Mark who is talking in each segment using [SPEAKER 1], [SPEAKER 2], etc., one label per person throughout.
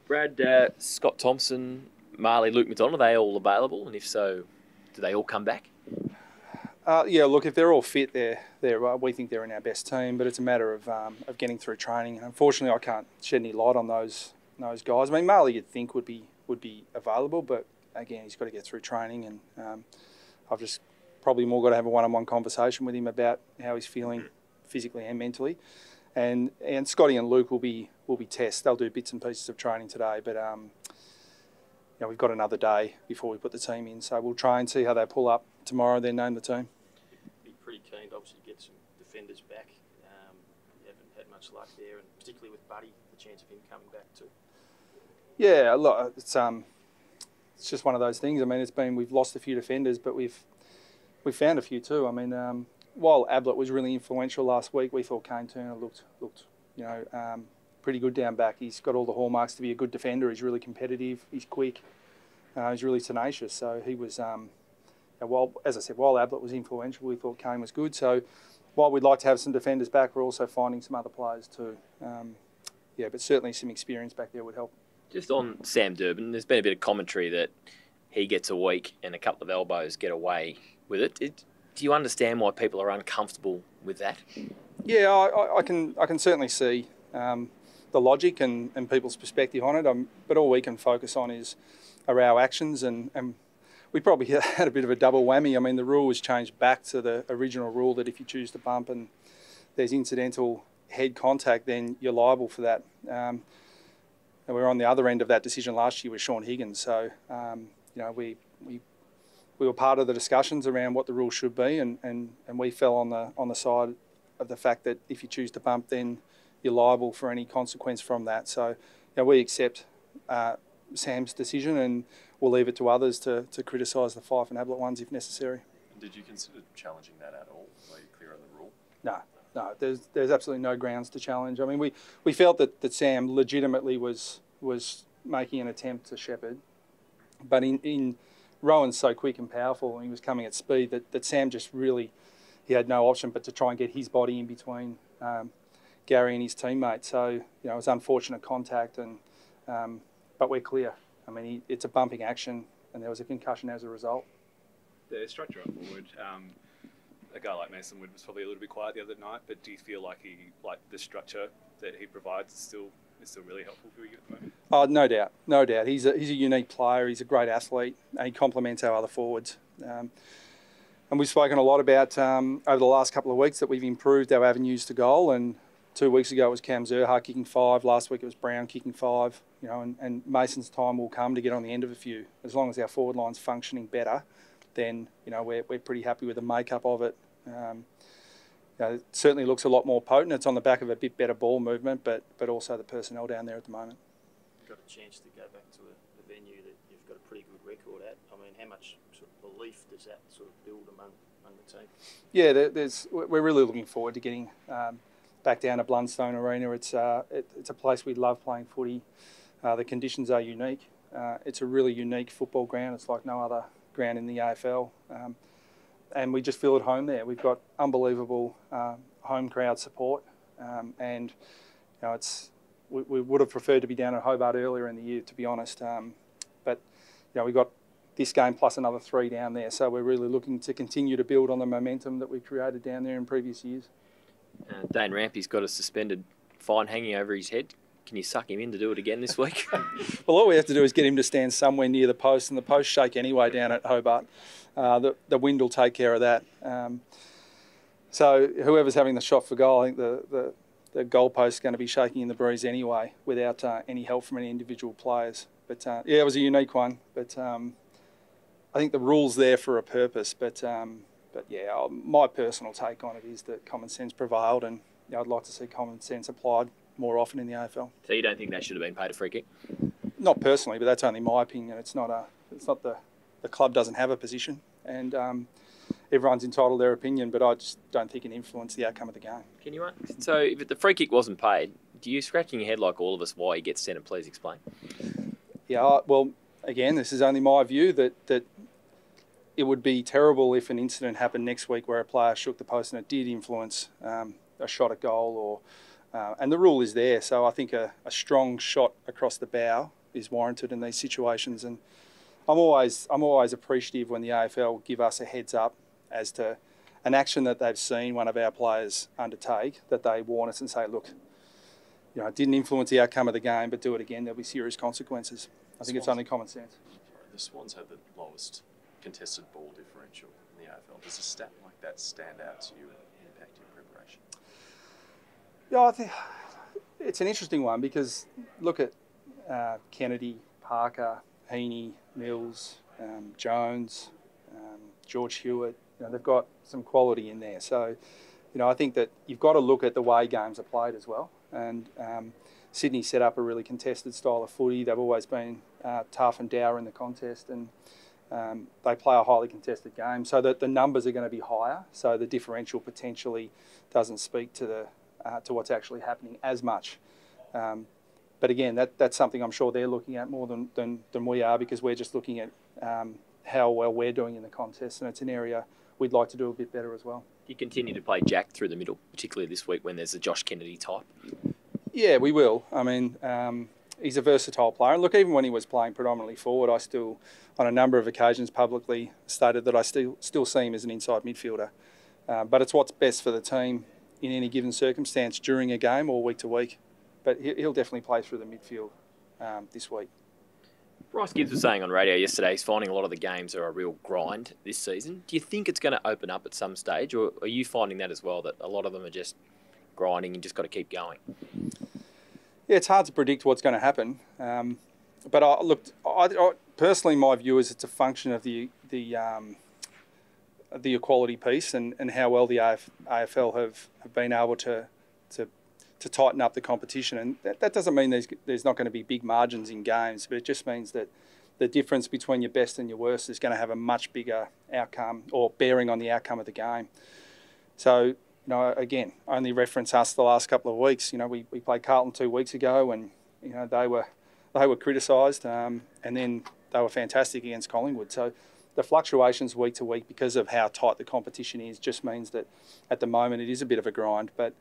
[SPEAKER 1] Brad, Scott Thompson, Marley, Luke McDonald, are they all available? And if so, do they all come back?
[SPEAKER 2] Yeah, look, if they're all fit, we think they're in our best team, but it's a matter of getting through training. And unfortunately, I can't shed any light on those guys. I mean, Marley you'd think would be available, but again, he's got to get through training, and I've just probably more got to have a one-on-one conversation with him about how he's feeling physically and mentally. And Scotty and Luke will be tests. They'll do bits and pieces of training today, but we've got another day before we put the team in, so we'll try and see how they pull up tomorrow, then name the team.
[SPEAKER 3] Be pretty keen to obviously get some defenders back. You haven't had much luck there, and particularly with Buddy, the chance of him coming back too.
[SPEAKER 2] Yeah, look, it's just one of those things. I mean, we've lost a few defenders, but we've found a few too. I mean, while Ablett was really influential last week, we thought Kane Turner looked pretty good down back. He's got all the hallmarks to be a good defender. He's really competitive. He's quick. He's really tenacious. So he was. As I said, while Ablett was influential, we thought Kane was good. So while we'd like to have some defenders back, we're also finding some other players too. But certainly some experience back there would help.
[SPEAKER 1] Just on Sam Durbin, there's been a bit of commentary that he gets a week and a couple of elbows get away with it. Do you understand why people are uncomfortable with that?
[SPEAKER 2] Yeah, I can certainly see the logic and people's perspective on it. But all we can focus on are our actions, and we probably had a bit of a double whammy. I mean, the rule was changed back to the original rule that if you choose to bump and there's incidental head contact, then you're liable for that. And we were on the other end of that decision last year with Sean Higgins. So, we were part of the discussions around what the rule should be, and we fell on the side of the fact that if you choose to bump, then you're liable for any consequence from that. So, we accept Sam's decision, and we'll leave it to others to criticise the Fife and Ablett ones if necessary.
[SPEAKER 4] Did you consider challenging that at all? Were you clear on the rule?
[SPEAKER 2] No, there's absolutely no grounds to challenge. I mean, we felt that Sam legitimately was making an attempt to shepherd, but in Rowan's so quick and powerful, and he was coming at speed that Sam just really, he had no option but to try and get his body in between Gary and his teammate. So, it was unfortunate contact, but we're clear. I mean, it's a bumping action, and there was a concussion as a result.
[SPEAKER 4] The structure up forward, a guy like Mason Wood was probably a little bit quiet the other night, but do you feel like the structure that he provides is still really helpful for you at the moment?
[SPEAKER 2] Oh, no doubt. He's a unique player. He's a great athlete, and he complements our other forwards. And we've spoken a lot about over the last couple of weeks that we've improved our avenues to goal. And 2 weeks ago it was Cam Zerha kicking 5. Last week it was Brown kicking 5. And Mason's time will come to get on the end of a few. As long as our forward line's functioning better, then we're pretty happy with the makeup of it. It certainly looks a lot more potent. It's on the back of a bit better ball movement, but also the personnel down there at the moment.
[SPEAKER 3] Got a chance to go back to a venue that you've got a pretty good record at. I mean, how much sort of belief does that sort of build among the team?
[SPEAKER 2] Yeah, we're really looking forward to getting back down to Blundstone Arena. It's a place we love playing footy. The conditions are unique. It's a really unique football ground. It's like no other ground in the AFL. And we just feel at home there. We've got unbelievable home crowd support, and we would have preferred to be down at Hobart earlier in the year, to be honest. But we've got this game plus another 3 down there, so we're really looking to continue to build on the momentum that we created down there in previous years.
[SPEAKER 1] Dane Rampy's got a suspended fine hanging over his head. Can you suck him in to do it again this week?
[SPEAKER 2] Well, all we have to do is get him to stand somewhere near the post, and the posts shake anyway down at Hobart. The wind will take care of that. So whoever's having the shot for goal, I think the goalpost's going to be shaking in the breeze anyway, without any help from any individual players. But it was a unique one. But I think the rule's there for a purpose. But my personal take on it is that common sense prevailed, and I'd like to see common sense applied more often in the AFL.
[SPEAKER 1] So you don't think they should have been paid a free kick?
[SPEAKER 2] Not personally, but that's only my opinion. It's not the club doesn't have a position, and everyone's entitled to their opinion, but I just don't think it influenced the outcome of the game.
[SPEAKER 1] Can you? So if the free kick wasn't paid, do you scratching your head like all of us why he gets sent? And please explain.
[SPEAKER 2] Yeah, well, again, this is only my view that it would be terrible if an incident happened next week where a player shook the post and it did influence a shot at goal, or and the rule is there. So I think a strong shot across the bow is warranted in these situations. And I'm always appreciative when the AFL give us a heads up as to an action that they've seen one of our players undertake, that they warn us and say, look, it didn't influence the outcome of the game, but do it again, there'll be serious consequences. I think it's only common sense.
[SPEAKER 5] The Swans have the lowest contested ball differential in the AFL. Does a stat like that stand out to you and impact your preparation?
[SPEAKER 2] Yeah, I think it's an interesting one because look at Kennedy, Parker, Heaney, Mills, Jones, George Hewitt. They've got some quality in there. So, I think that you've got to look at the way games are played as well. And Sydney set up a really contested style of footy. They've always been tough and dour in the contest, and they play a highly contested game. So that the numbers are going to be higher. So the differential potentially doesn't speak to what's actually happening as much. But again, that's something I'm sure they're looking at more than we are, because we're just looking at how well we're doing in the contest, and it's an area we'd like to do a bit better as well.
[SPEAKER 1] You continue to play Jack through the middle, particularly this week when there's a Josh Kennedy type?
[SPEAKER 2] Yeah, we will. I mean, he's a versatile player. And look, even when he was playing predominantly forward, I still, on a number of occasions, publicly stated that I still see him as an inside midfielder. But it's what's best for the team in any given circumstance during a game or week to week. But he'll definitely play through the midfield this week.
[SPEAKER 1] Bryce Gibbs was saying on radio yesterday he's finding a lot of the games are a real grind this season. Do you think it's going to open up at some stage, or are you finding that as well, that a lot of them are just grinding and just got to keep going?
[SPEAKER 2] Yeah, it's hard to predict what's going to happen. But I personally, my view is it's a function of the equality piece and how well the AFL have been able to tighten up the competition. And that doesn't mean there's not going to be big margins in games, but it just means that the difference between your best and your worst is going to have a much bigger outcome or bearing on the outcome of the game. So, again, only reference us the last couple of weeks. We played Carlton 2 weeks ago, and they were criticised, and then they were fantastic against Collingwood. So the fluctuations week to week because of how tight the competition is just means that at the moment it is a bit of a grind. But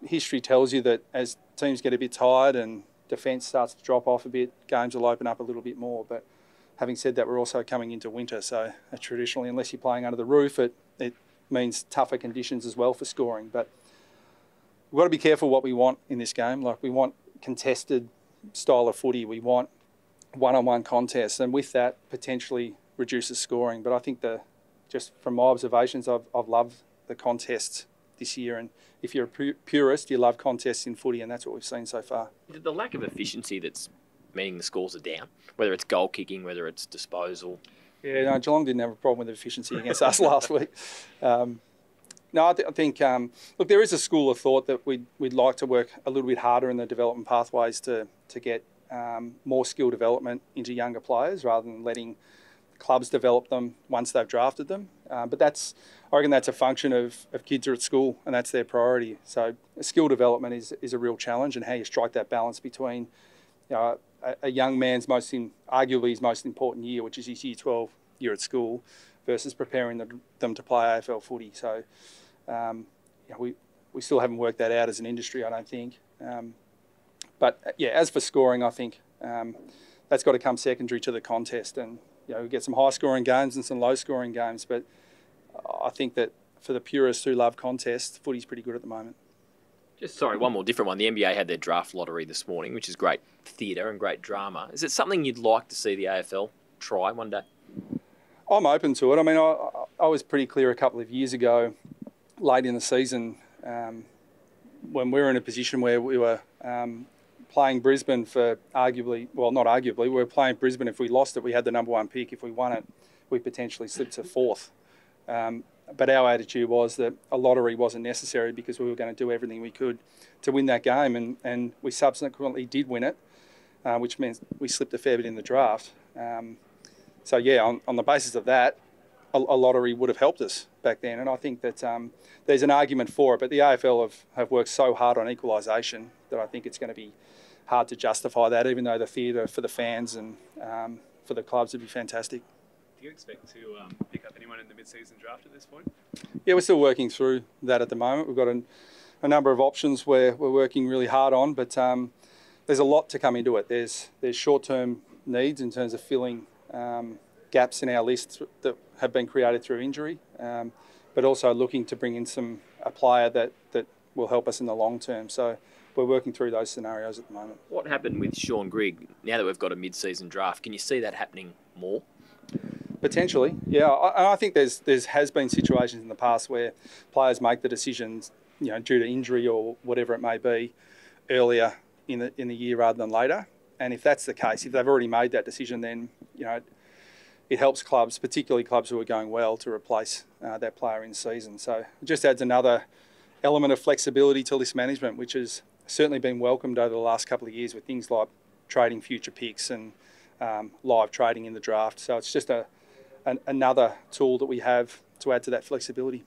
[SPEAKER 2] history tells you that as teams get a bit tired and defence starts to drop off a bit, games will open up a little bit more. But having said that, we're also coming into winter, so traditionally, unless you're playing under the roof, it means tougher conditions as well for scoring. But we've got to be careful what we want in this game. Like, we want contested style of footy. We want one-on-one contests, and with that, potentially reduces scoring. But I think just from my observations, I've loved the contests this year, and if you're a purist, you love contests in footy, and that's what we've seen so far.
[SPEAKER 1] The lack of efficiency that's meaning the scores are down, whether it's goal kicking, whether it's disposal.
[SPEAKER 2] Yeah, no, Geelong didn't have a problem with efficiency against us last week. I think look, there is a school of thought that we'd like to work a little bit harder in the development pathways to get more skill development into younger players rather than letting clubs develop them once they've drafted them. But I reckon that's a function of kids are at school and that's their priority. So skill development is a real challenge, and how you strike that balance between a young man's arguably his most important year, which is his year 12 year at school, versus preparing them to play AFL footy. So we still haven't worked that out as an industry, I don't think. But yeah, as for scoring, I think that's got to come secondary to the contest, and we get some high scoring games and some low scoring games, but I think that for the purists who love contests, footy's pretty good at the moment.
[SPEAKER 1] One more different one. The NBA had their draft lottery this morning, which is great theatre and great drama. Is it something you'd like to see the AFL try one day?
[SPEAKER 2] I'm open to it. I mean, I was pretty clear a couple of years ago, late in the season, when we were in a position where we were playing Brisbane for we were playing Brisbane. If we lost it, we had the number one pick. If we won it, we potentially slipped to fourth. But our attitude was that a lottery wasn't necessary because we were going to do everything we could to win that game, and we subsequently did win it, which means we slipped a fair bit in the draft. So yeah, on the basis of that, a lottery would have helped us back then, and I think that there's an argument for it, but the AFL have worked so hard on equalisation that I think it's going to be hard to justify that, even though the theatre for the fans and for the clubs would be fantastic.
[SPEAKER 4] Do you expect to pick up anyone in the mid-season draft at this point?
[SPEAKER 2] Yeah, we're still working through that at the moment. We've got a number of options we're working really hard on, but the there's a lot to come into it. There's short-term needs in terms of filling gaps in our list that have been created through injury, but also looking to bring in a player that will help us in the long term. So we're working through those scenarios at the moment.
[SPEAKER 1] What happened with Sean Grigg? Now that we've got a mid-season draft, can you see that happening more?
[SPEAKER 2] Potentially, yeah. I think there has been situations in the past where players make the decisions, due to injury or whatever it may be, earlier in the year rather than later. And if that's the case, if they've already made that decision, then it helps clubs, particularly clubs who are going well, to replace that player in season. So it just adds another element of flexibility to list management, which has certainly been welcomed over the last couple of years with things like trading future picks and live trading in the draft. So it's just another tool that we have to add to that flexibility.